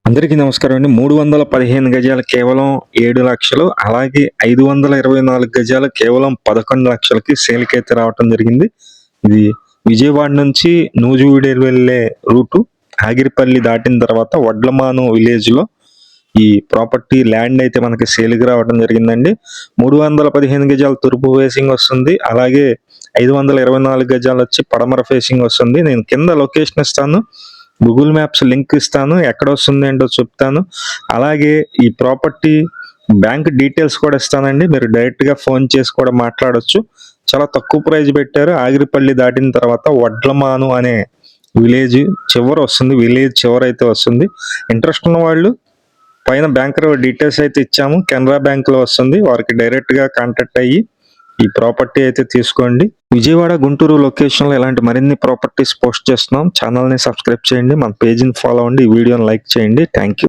అందరికీ నమస్కారం అండి. 315 గజాలు కేవలం 7 లక్షలు, అలాగే 524 గజాలు కేవలం 11 లక్షలకి సేల్‌కైతే రావటం జరిగింది. ఇది విజయవాడ నుంచి నూజివీడు వెళ్ళే రూటు. ఆగిరిపల్లి దాటిన తర్వాత వడ్లమాను విలేజ్‌లో ఈ ప్రాపర్టీ ల్యాండ్ అయితే మనకి సేల్‌కి రావడం జరిగిందండి. 315 గజాలు తూర్పు ఫేసింగ్ వస్తుంది. అలాగే 524 గజాలు వచ్చి పడమర ఫేసింగ్ వస్తుంది. నేను కింద లొకేషన్ ఇస్తాను. గూగుల్ మ్యాప్స్ లింక్ ఇస్తాను. ఎక్కడ వస్తుంది ఏంటో చెప్తాను. అలాగే ఈ ప్రాపర్టీ బ్యాంక్ డీటెయిల్స్ కూడా ఇస్తానండి. మీరు డైరెక్ట్‌గా ఫోన్ చేసి కూడా మాట్లాడొచ్చు. చాలా తక్కువ ప్రైస్ పెట్టారు. ఆగిరిపల్లి దాటిన తర్వాత వడ్లమాను అనే విలేజ్ చివర వస్తుంది. విలేజ్ చివరైతే వస్తుంది. ఇంట్రెస్ట్ ఉన్న వాళ్ళు పైన బ్యాంకర్ డీటెయిల్స్ అయితే ఇచ్చాము. కెనరా బ్యాంక్‌లో వస్తుంది. వారికి డైరెక్ట్‌గా కాంటాక్ట్ అయ్యి ఈ ప్రాపర్టీ అయితే తీసుకోండి. విజయవాడ, గుంటూరు లొకేషన్‌లో ఇలాంటి మరిన్ని ప్రాపర్టీస్ పోస్ట్ చేస్తున్నాం. ఛానల్‌ని సబ్స్క్రైబ్ చేయండి. మన పేజ్‌ని ఫాలో అవ్వండి. ఈ వీడియోని లైక్ చేయండి. Thank you.